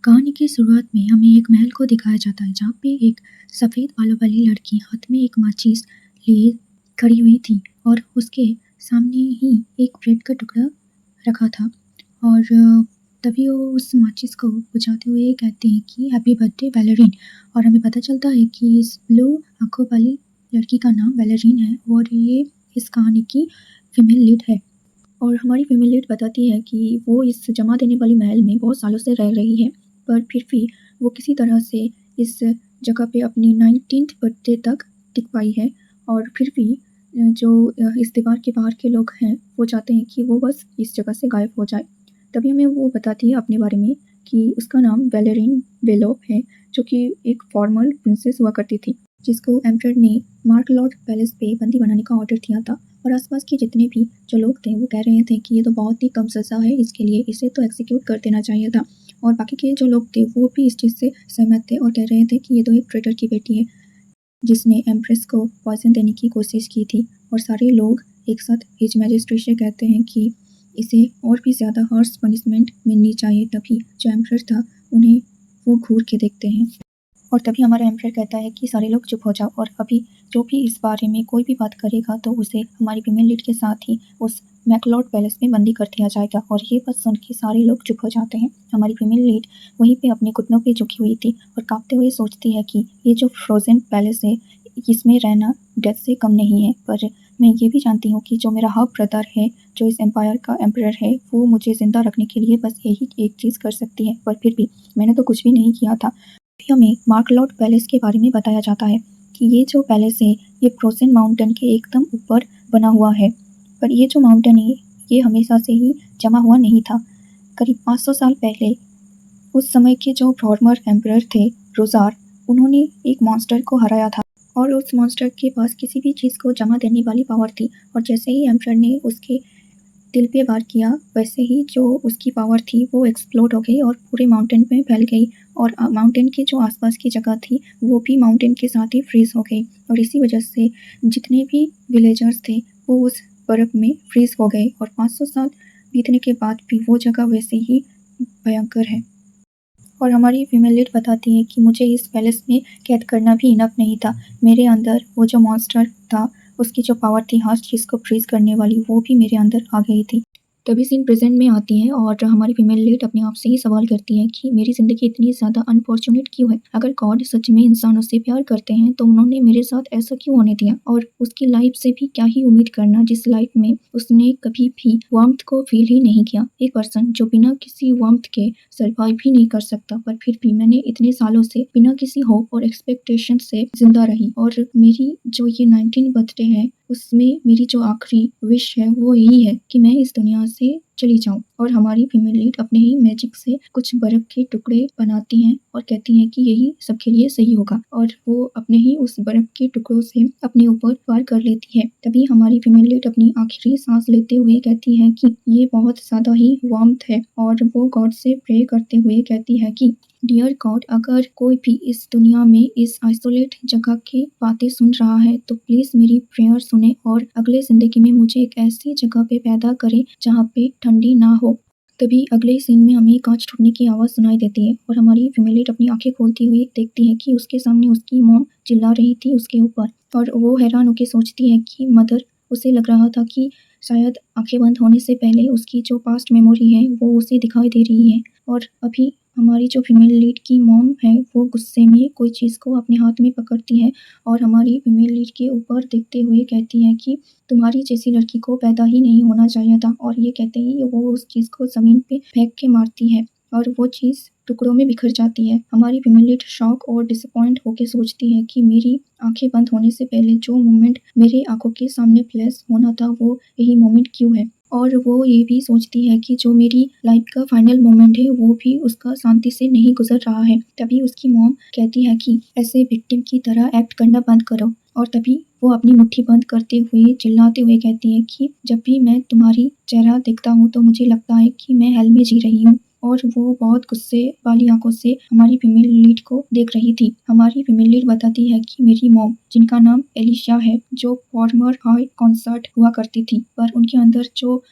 कहानी की शुरुआत में हमें एक महल को दिखाया जाता है जहाँ पे एक सफ़ेद बालों वाली लड़की हाथ में एक माचिस लिए खड़ी हुई थी और उसके सामने ही एक ब्रेड का टुकड़ा रखा था। और तभी वो उस माचिस को बुझाते हुए कहते हैं कि हैप्पी बर्थडे वैलेरिन। और हमें पता चलता है कि इस ब्लू आंखों वाली लड़की का नाम वैलेरिन है और ये इस कहानी की फीमेल लीड है। और हमारी फीमेल लीड बताती है कि वो इस जमा देने वाली महल में बहुत सालों से रह रही है, पर फिर भी वो किसी तरह से इस जगह पे अपनी 19th बर्थडे तक टिक पाई है। और फिर भी इस दीवार के बाहर के लोग हैं वो चाहते हैं कि वो बस इस जगह से गायब हो जाए। तभी हमें वो बताती है अपने बारे में कि उसका नाम वैलेरिन वेलोप है, जो कि एक फॉर्मल प्रिंसेस हुआ करती थी, जिसको एम्परर ने मार्क लॉर्ड पैलेस पे बंदी बनाने का ऑर्डर दिया था। और आसपास के जितने भी जो लोग थे वो कह रहे थे कि ये तो बहुत ही कम सज़ा है इसके लिए, इसे तो एक्सिक्यूट कर देना चाहिए था। और बाकी के जो लोग थे वो भी इस चीज़ से सहमत थे और कह रहे थे कि ये तो एक ट्रेटर की बेटी है जिसने एम्प्रेस को पॉइजन देने की कोशिश की थी। और सारे लोग एक साथ हिज मैजेस्टी से कहते हैं कि इसे और भी ज़्यादा हार्श पनिशमेंट मिलनी चाहिए। तभी जो एम्परर था उन्हें वो घूर के देखते हैं और तभी हमारा एम्परर कहता है कि सारे लोग चुप हो जाओ और अभी जो भी इस बारे में कोई भी बात करेगा तो उसे हमारी फीमेल लीड के साथ ही उस मैकलॉर्ड पैलेस में बंदी कर दिया जाएगा। और ये बात सुन के सारे लोग चुप हो जाते हैं। हमारी फीमेल लीड वहीं पे अपने घुटनों पे झुकी हुई थी और कांपते हुए सोचती है कि ये जो फ्रोजन पैलेस है इसमें रहना डेथ से कम नहीं है। पर मैं ये भी जानती हूँ कि जो मेरा हाफ ब्रदर है, जो इस एम्पायर का एम्परर है, वो मुझे ज़िंदा रखने के लिए बस यही एक चीज़ कर सकती है। पर फिर भी मैंने तो कुछ भी नहीं किया था। फिर हमें मार्कलॉर्ड पैलेस के बारे में बताया जाता है कि ये जो पैलेस है ये फ्रोजन माउंटेन के एकदम ऊपर बना हुआ है। पर ये जो माउंटेन है ये हमेशा से ही जमा हुआ नहीं था। करीब 500 साल पहले उस समय के जो फॉर्मर एम्परर थे रोजार, उन्होंने एक मॉन्स्टर को हराया था और उस मॉन्स्टर के पास किसी भी चीज़ को जमा देने वाली पावर थी। और जैसे ही एम्परर ने उसके दिल पे वार किया वैसे ही जो उसकी पावर थी वो एक्सप्लोड हो गई और पूरे माउंटेन में फैल गई। और माउंटेन के जो आसपास की जगह थी वो भी माउंटेन के साथ ही फ्रीज हो गई। और इसी वजह से जितने भी विलेजर्स थे वो उस बर्फ़ में फ्रीज हो गए और 500 साल बीतने के बाद भी वो जगह वैसे ही भयंकर है। और हमारी फीमेल लीड बताती है कि मुझे इस पैलेस में कैद करना भी इनफ नहीं था। मेरे अंदर वो जो मॉन्स्टर था उसकी जो पावर थी हर चीज़ को फ्रीज करने वाली वो भी मेरे अंदर आ गई थी। तभी सीन प्रेजेंट में आती है और हमारी फीमेल लीड अपने आप से ही सवाल करती है कि मेरी ज़िंदगी इतनी ज़्यादा अनफॉर्चुनेट क्यों है। अगर गॉड सच में इंसानों से प्यार करते हैं तो उन्होंने मेरे साथ ऐसा क्यों होने दिया। और उसकी लाइफ से भी क्या ही उम्मीद करना जिस लाइफ में उसने कभी भी वार्मथ को फील ही नहीं किया। एक पर्सन जो बिना किसी वार्मथ के सर्वाइव भी नहीं कर सकता। पर फिर भी मैंने इतने सालों से बिना किसी होप और एक्सपेक्टेशन से जिंदा रही और मेरी जो ये 19 बर्थडे है उसमें मेरी जो आखिरी विश है वो यही है कि मैं इस दुनिया से चली जाऊं। और हमारी फीमेल लीड अपने ही मैजिक से कुछ बर्फ के टुकड़े बनाती हैं और कहती हैं कि यही सबके लिए सही होगा। और वो अपने ही उस बर्फ के टुकड़ों से अपने ऊपर वार कर लेती है। तभी हमारी फीमेल लीड अपनी आखिरी सांस लेते हुए कहती है कि ये बहुत ज़्यादा ही वार्मथ है और वो गॉड से प्रे करते हुए कहती है कि डियर गॉड, अगर कोई भी इस दुनिया में इस आइसोलेट जगह की बातें सुन रहा है तो प्लीज़ मेरी प्रेयर सुने और अगले ज़िंदगी में मुझे एक ऐसी जगह पे पैदा करे जहाँ पे ठंडी ना हो। तभी अगले सीन में हमें कांच टूटने की आवाज़ सुनाई देती है और हमारी फीमेल लीड अपनी आंखें खोलती हुई देखती है कि उसके सामने उसकी मॉम चिल्ला रही थी उसके ऊपर। और वो हैरान होकर सोचती है कि मदर, उसे लग रहा था कि शायद आंखें बंद होने से पहले उसकी जो पास्ट मेमोरी है वो उसे दिखाई दे रही है। और अभी हमारी जो फीमेल लीड की मॉम है वो गुस्से में कोई चीज़ को अपने हाथ में पकड़ती है और हमारी फीमेल लीड के ऊपर देखते हुए कहती है कि तुम्हारी जैसी लड़की को पैदा ही नहीं होना चाहिए था। और ये कहते ही वो उस चीज़ को ज़मीन पे फेंक के मारती है और वो चीज़ टुकड़ों में बिखर जाती है। हमारी फीमेल लीड शॉक और डिसअपॉइंट होकर सोचती है कि मेरी आंखें बंद होने से पहले जो मोमेंट मेरे आंखों के सामने फ्लैश होना था वो यही मोमेंट क्यों है। और वो ये भी सोचती है कि जो मेरी लाइफ का फाइनल मोमेंट है वो भी उसका शांति से नहीं गुजर रहा है। तभी उसकी मॉम कहती है कि ऐसे विक्टिम की तरह एक्ट करना बंद करो। और तभी वो अपनी मुट्ठी बंद करते हुए चिल्लाते हुए कहती है कि जब भी मैं तुम्हारी चेहरा देखता हूँ तो मुझे लगता है कि मैं हेल में जी रही हूँ। और वो बहुत गुस्से वाली आंखों से हमारी फीमेल लीड को देख रही थी। हमारी फीमेल लीड बताती है कि मेरी मॉम, जिनका नाम एलिशा है, जो फॉर्मर हाई कॉन्सर्ट हुआ करती थी, पर उनके अंदर जो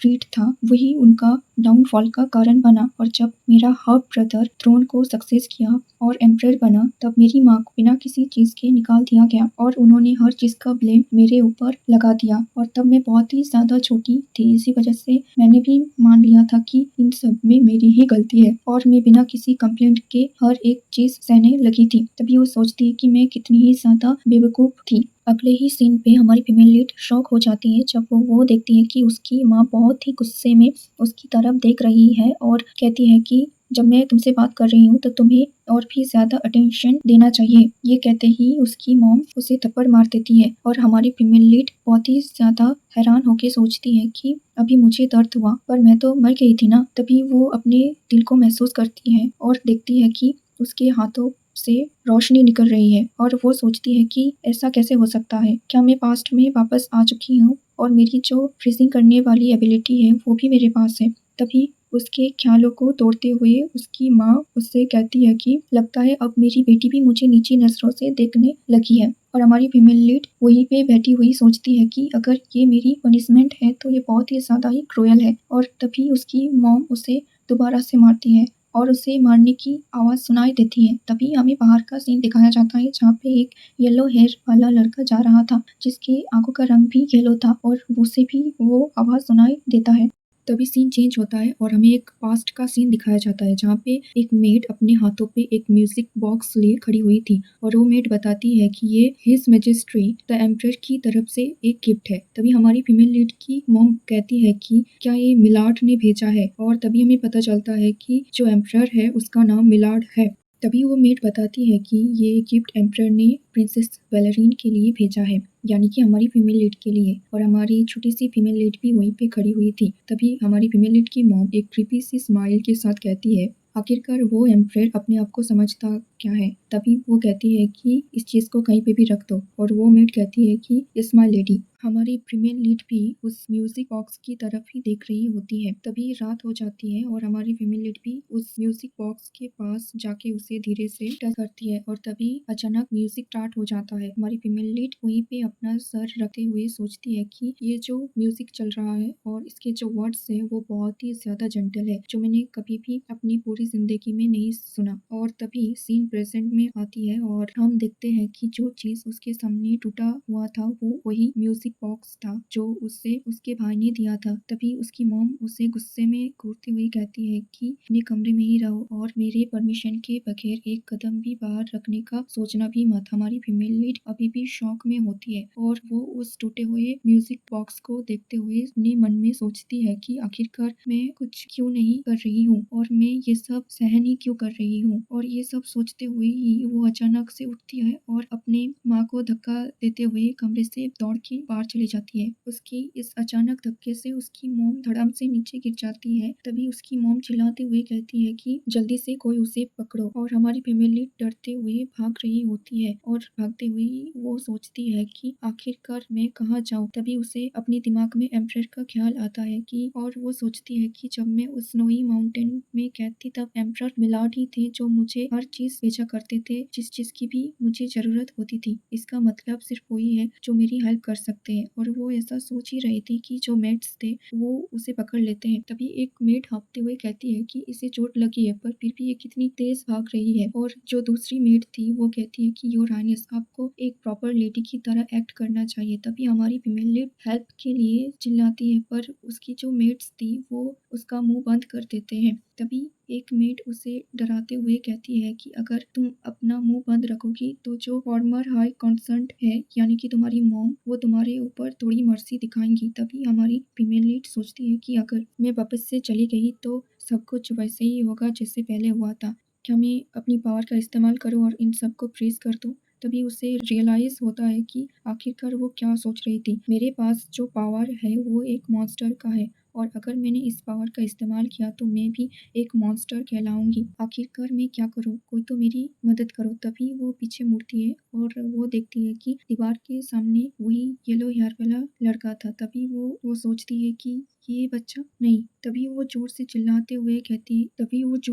ग्रीड था वही उनका डाउनफॉल का कारण बना। और जब मेरा हाफ ब्रदर थ्रोन को सक्सेस किया और एम्परर बना तब मेरी माँ को बिना किसी चीज़ के निकाल दिया गया और उन्होंने हर चीज़ का ब्लेम मेरे ऊपर लगा दिया। और तब मैं बहुत ही ज़्यादा छोटी थी, इसी वजह से मैंने भी मान लिया था कि इन सब में मेरी ही गलती है और मैं बिना किसी कंप्लेंट के हर एक चीज़ सहने लगी थी। तभी वो सोचती है कि मैं कितनी ही ज़्यादा बेवकूफ़ थी। अगले ही सीन पे हमारी फीमेल लीड शॉक हो जाती है जब वो देखती है कि उसकी माँ बहुत ही गुस्से में उसकी तरफ देख रही है और कहती है कि जब मैं तुमसे बात कर रही हूँ तो तुम्हें और भी ज़्यादा अटेंशन देना चाहिए। ये कहते ही उसकी मॉम उसे थप्पड़ मार देती है और हमारी फीमेल लीड बहुत ही ज़्यादा हैरान होकर सोचती है कि अभी मुझे दर्द हुआ पर मैं तो मर गई थी ना। तभी वो अपने दिल को महसूस करती है और देखती है कि उसके हाथों से रोशनी निकल रही है और वो सोचती है कि ऐसा कैसे हो सकता है, क्या मैं पास्ट में वापस आ चुकी हूँ और मेरी जो फ्रीजिंग करने वाली एबिलिटी है वो भी मेरे पास है। तभी उसके ख्यालों को तोड़ते हुए उसकी माँ उससे कहती है कि लगता है अब मेरी बेटी भी मुझे नीची नज़रों से देखने लगी है। और हमारी फीमेल लीड वहीं पे बैठी हुई सोचती है कि अगर ये मेरी पनिशमेंट है तो ये बहुत ही ज़्यादा ही क्रूएल है। और तभी उसकी मॉम उसे दोबारा से मारती है और उसे मारने की आवाज़ सुनाई देती है। तभी हमें बाहर का सीन दिखाया जाता है जहाँ पे एक येलो हेयर वाला लड़का जा रहा था जिसकी आंखों का रंग भी येलो था और उसे भी वो आवाज़ सुनाई देता है। तभी सीन चेंज होता है और हमें एक पास्ट का सीन दिखाया जाता है जहाँ पे एक मेड अपने हाथों पे एक म्यूजिक बॉक्स लिए खड़ी हुई थी और वो मेड बताती है कि ये हिज मैजेस्टी द एम्परर की तरफ से एक गिफ्ट है। तभी हमारी फीमेल लीड की मॉम कहती है कि क्या ये मिलार्ड ने भेजा है और तभी हमें पता चलता है कि जो एम्परर है उसका नाम मिलार्ड है। तभी वो मेड बताती है कि ये गिफ्ट एम्परर ने प्रिंसेस वेलेरिन के लिए भेजा है, यानी कि हमारी फीमेल लीड के लिए। और हमारी छोटी सी फीमेल लीड भी वहीं पे खड़ी हुई थी। तभी हमारी फीमेल लीड की मॉम एक क्रीपी सी स्माइल के साथ कहती है आखिरकार वो एम्परर अपने आप को समझता क्या है। तभी वो कहती है कि इस चीज़ को कहीं पे भी रख दो और वो मेड कहती है कि इट्स माय लेडी। हमारी फीमेल लीड भी उस म्यूजिक बॉक्स की तरफ ही देख रही होती है। तभी रात हो जाती है और हमारी फीमेल लीड भी उस म्यूजिक बॉक्स के पास जाके उसे धीरे से टच करती है और तभी अचानक म्यूजिक स्टार्ट हो जाता है। हमारी फीमेल लीड वहीं पे अपना सर रखते हुए सोचती है कि ये जो म्यूजिक चल रहा है और इसके जो वर्ड्स है वो बहुत ही ज्यादा जेंटल है जो मैंने कभी भी अपनी पूरी जिंदगी में नहीं सुना। और तभी सीन प्रेजेंट में आती है और हम देखते हैं कि जो चीज उसके सामने टूटा हुआ था वो वही म्यूजिक बॉक्स था जो उसे उसके भाई ने दिया था। तभी उसकी मॉम उसे गुस्से में घूरती हुई कहती है कि अपने कमरे में ही रहो और मेरे परमिशन के बगैर एक कदम भी बाहर रखने का सोचना भी मत। हमारी फीमेल लीड अभी भी शौक में होती है और वो उस टूटे हुए म्यूजिक बॉक्स को देखते हुए अपने मन में सोचती है कि आखिरकार मैं कुछ क्यों नहीं कर रही हूँ और मैं ये सब सहन ही क्यों कर रही हूँ। और ये सब सोचते हुए ही वो अचानक से उठती है और अपने माँ को धक्का देते हुए कमरे से दौड़ के बाहर चली जाती है। उसकी इस अचानक धक्के से उसकी मॉम धड़ाम से नीचे गिर जाती है। तभी उसकी मॉम चिल्लाते हुए कहती है कि जल्दी से कोई उसे पकड़ो। और हमारी फैमिली डरते हुए भाग रही होती है और भागते हुए वो सोचती है कि आखिरकार मैं कहाँ जाऊँ। तभी उसे अपने दिमाग में एम्परर का ख्याल आता है कि और वो सोचती है कि जब मैं उस स्नोई माउंटेन में कैद थी तब एम्परर मिलार्ड ही थे जो मुझे हर चीज भेजा करते थे जिस चीज की भी मुझे जरूरत होती थी। इसका मतलब सिर्फ वही है जो मेरी हेल्प कर सकते हैं। और वो ऐसा सोच ही रही थी कि जो मेड्स थे वो उसे पकड़ लेते हैं। तभी एक मेड हाँफते हुए कहती है कि इसे चोट लगी है पर फिर भी ये कितनी तेज भाग रही है। और जो दूसरी मेड थी वो कहती है कि योर हाइनेस आपको एक प्रॉपर लेडी की तरह एक्ट करना चाहिए। तभी हमारी फीमेल लीड हेल्प के लिए चिल्लाती है पर उसकी जो मेड्स थी वो उसका मुंह बंद कर देते हैं। तभी एक मेड उसे डराते हुए कहती है कि अगर तुम अपना मुंह बंद रखोगी तो जो फॉर्मर हाई कॉन्सर्ट है यानी कि तुम्हारी मॉम वो तुम्हारे ऊपर थोड़ी मर्सी दिखाएंगी। तभी हमारी फीमेल लीड सोचती है कि अगर मैं वापस से चली गई तो सब कुछ वैसे ही होगा जैसे पहले हुआ था। क्या मैं अपनी पावर का इस्तेमाल करूं और इन सबको फ्रीज कर दूं। तभी उसे रियलाइज होता है कि आखिरकार वो क्या सोच रही थी। मेरे पास जो पावर है वो एक मॉन्स्टर का है और अगर मैंने इस पावर का इस्तेमाल किया तो मैं भी एक मॉन्स्टर कहलाऊंगी। आखिरकार मैं क्या करूं, कोई तो मेरी मदद करो। तभी वो पीछे मुड़ती है और वो देखती है कि दीवार के सामने वही येलो हेयर वाला लड़का था। तभी वो सोचती है कि ये बच्चा नहीं। तभी वो ज़ोर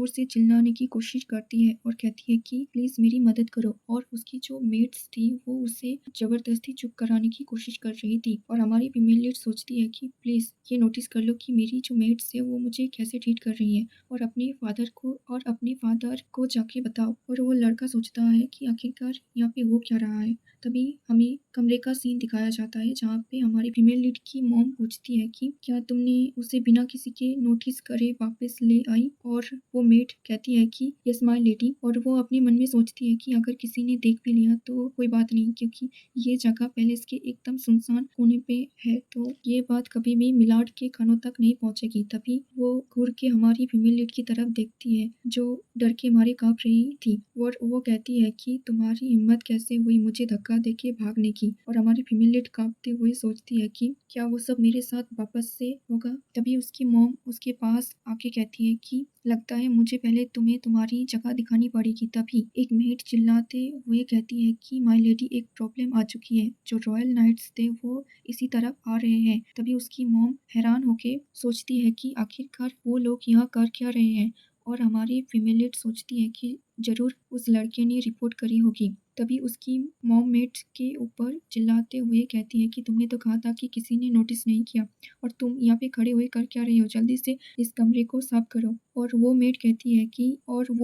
से चिल्लाने की कोशिश करती है और कहती है कि प्लीज़ मेरी मदद करो, और उसकी जो मेट्स थी वो उसे ज़बरदस्ती चुप कराने की कोशिश कर रही थी। और हमारी फीमेल लीड सोचती है कि प्लीज़ ये नोटिस कर लो कि मेरी जो मेट्स है वो मुझे कैसे ट्रीट कर रही हैं, और अपने फादर को जाके बताओ। और वो लड़का सोचता है कि आखिरकार यहाँ पे हो क्या रहा है। तभी हमें कमरे का सीन दिखाया जाता है जहाँ पे हमारी फीमेल लीड की मॉम पूछती है कि क्या तुमने उसे बिना किसी के नोटिस करे वापस ले आई? और वो मेड कहती है कि यस माय लेडी। और वो अपने मन में सोचती है कि अगर किसी ने देख भी लिया तो कोई बात नहीं, क्योंकि ये जगह पैलेस के एकदम सुनसान कोने पे है, तो ये बात कभी भी मिलाड के कानों तक नहीं पहुंचेगी। तभी वो घूर के हमारी फीमेल लीड की तरफ देखती है जो डर के मारे कांप रही थी, और वो कहती है कि तुम्हारी हिम्मत कैसे हुई मुझे धक्का देके भागने की। और हमारी फीमेल लीड कांपते हुए सोचती है कि क्या वो सब मेरे साथ वापस से होगा। तभी उसकी मॉम उसके पास आके कहती है कि लगता है मुझे पहले तुम्हें तुम्हारी जगह दिखानी पड़ेगी। तभी एक मेड चिल्लाते हुए कहती है कि माय लेडी एक प्रॉब्लम आ चुकी है, जो रॉयल नाइट्स थे वो इसी तरफ आ रहे हैं। तभी उसकी मॉम हैरान होके सोचती है कि आखिरकार वो लोग यहाँ कर क्या रहे हैं, और हमारी फीमेल लीड सोचती है कि जरूर उस लड़के ने रिपोर्ट करी होगी। तभी उसकी मॉम मेट के ऊपर चिल्लाते हुए कहती है कि तुमने तो कहा था कि किसी ने नोटिस नहीं किया, और तुम यहाँ पे खड़े हुए कर क्या रही हो, जल्दी से इस कमरे को साफ करो। और वो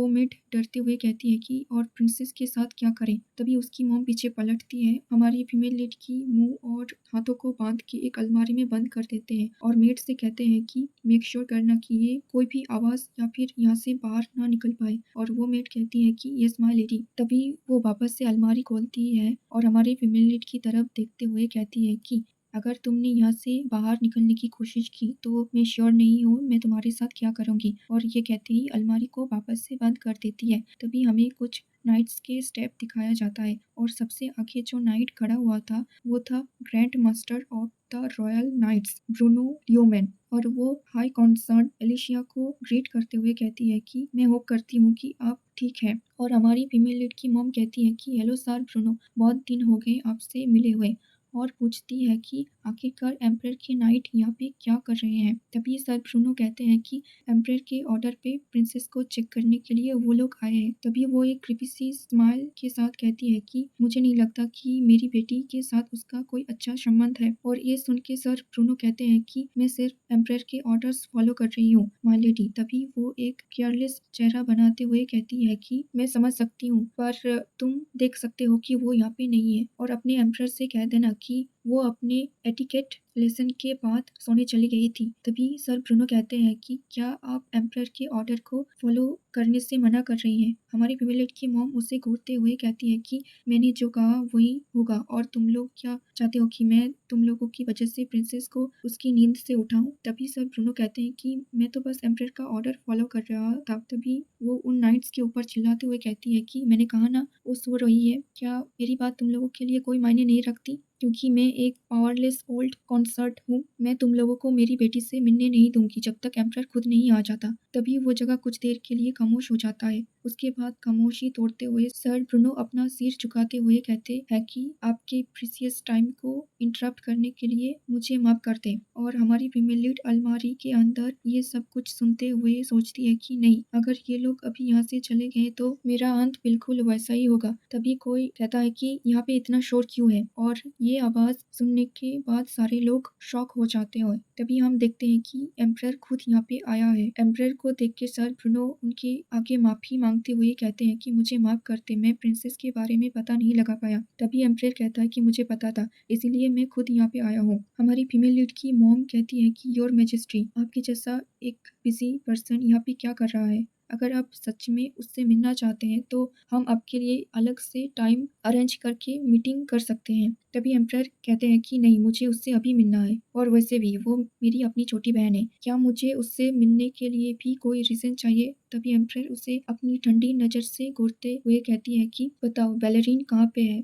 मेट डरते हुए कहती है कि और प्रिंसेस के साथ क्या करें। तभी उसकी मॉम पीछे पलटती है, हमारी फीमेल लीड की मुंह और हाथों को बांध के एक अलमारी में बंद कर देते हैं, और मेट से कहते हैं कि मेक श्योर करना कि ये कोई भी आवाज या फिर यहाँ से बाहर ना निकल पाए। और वो मेट कहती है कि यस माय लेडी। तभी वो वापस से अलमारी खोलती है और हमारे फीमेल लीड की तरफ देखते हुए कहती है कि अगर तुमने यहाँ से बाहर निकलने की कोशिश की तो मैं श्योर नहीं हूँ मैं तुम्हारे साथ क्या करूँगी। और ये कहते ही अलमारी को वापस से बंद कर देती है। तभी हमें कुछ नाइट्स के स्टेप दिखाया जाता है, और सबसे आगे जो नाइट खड़ा हुआ था वो था grand master of the royal knights Bruno Leoman. और वो हाई कॉन्सर्न एलिशिया को ग्रीट करते हुए कहती है कि मैं होप करती हूँ कि आप ठीक है। और हमारी फीमेल लीड की मॉम कहती है कि हेलो सर ब्रूनो, बहुत दिन हो गए आपसे मिले हुए, और पूछती है कि आखिरकार एम्परर के नाइट यहाँ पे क्या कर रहे हैं। तभी सर ब्रूनो कहते हैं कि एम्परर के ऑर्डर पे प्रिंसेस को चेक करने के लिए वो लोग आए हैं। तभी वो एक क्रीपी सी स्माइल के साथ कहती है कि मुझे नहीं लगता कि मेरी बेटी के साथ उसका कोई अच्छा संबंध है। और ये सुन के सर ब्रूनो कहते हैं कि मैं सिर्फ एम्परर के ऑर्डर्स फॉलो कर रही हूँ माय लेडी। तभी वो एक केयरलेस चेहरा बनाते हुए कहती है कि मैं समझ सकती हूँ, पर तुम देख सकते हो कि वो यहाँ पे नहीं है, और अपने एम्परर से कह देना कि वो अपने एटिकेट लेसन के बाद सोने चली गई थी। तभी सर ब्रूनो कहते हैं कि क्या आप एम्परर के ऑर्डर को फॉलो करने से मना कर रही हैं। हमारी फीमेल लीड की मॉम उसे घूरते हुए कहती है कि मैंने जो कहा वही होगा, और तुम लोग क्या चाहते हो कि मैं तुम लोगों की वजह से प्रिंसेस को उसकी नींद से उठाऊं। तभी सर ब्रूनो कहते हैं कि मैं तो बस एम्परर का ऑर्डर फॉलो कर रहा था। तभी वो उन नाइट्स के ऊपर चिल्लाते हुए कहती है कि मैंने कहा ना वो सो रही है, क्या मेरी बात तुम लोगों के लिए कोई मायने नहीं रखती, क्योंकि मैं एक पावरलेस ओल्ड कॉन्सर्ट हूँ। मैं तुम लोगों को मेरी बेटी से मिलने नहीं दूंगी जब तक एम्परर खुद नहीं आ जाता। तभी वो जगह कुछ देर के लिए खामोश हो जाता है। उसके बाद खामोशी तोड़ते हुए सर ब्रूनो अपना सिर झुकाते हुए कहते हैं कि आपके प्रीसियस टाइम को इंटरप्ट करने के लिए मुझे माफ कर दें। और हमारी फीमेल लीड अलमारी के अंदर ये सब कुछ सुनते हुए सोचती है कि नहीं, अगर ये लोग अभी यहाँ से चले गए तो मेरा अंत बिल्कुल वैसा ही होगा। तभी कोई कहता है कि यहाँ पे इतना शोर क्यों है, और ये आवाज सुनने के बाद सारे लोग शॉक हो जाते हैं। तभी हम देखते हैं कि एम्परर खुद यहाँ पे आया है। एम्परर को देख के सर ब्रूनो उनके आगे माफी मांगते हुए कहते हैं कि मुझे माफ करते, मैं प्रिंसेस के बारे में पता नहीं लगा पाया। तभी एम्परर कहता है कि मुझे पता था, इसीलिए मैं खुद यहाँ पे आया हूँ। हमारी फीमेल लीड की मॉम कहती है कि योर मैजेस्टी, आपके जैसा एक बिजी पर्सन यहाँ पे क्या कर रहा है। अगर आप सच में उससे मिलना चाहते हैं तो हम आपके लिए अलग से टाइम अरेंज करके मीटिंग कर सकते हैं। तभी एम्परर कहते हैं कि नहीं, मुझे उससे अभी मिलना है, और वैसे भी वो मेरी अपनी छोटी बहन है, क्या मुझे उससे मिलने के लिए भी कोई रीजन चाहिए। तभी एम्परर उसे अपनी ठंडी नजर से घूरते हुए कहती है कि बताओ बैलरीन कहाँ पे है।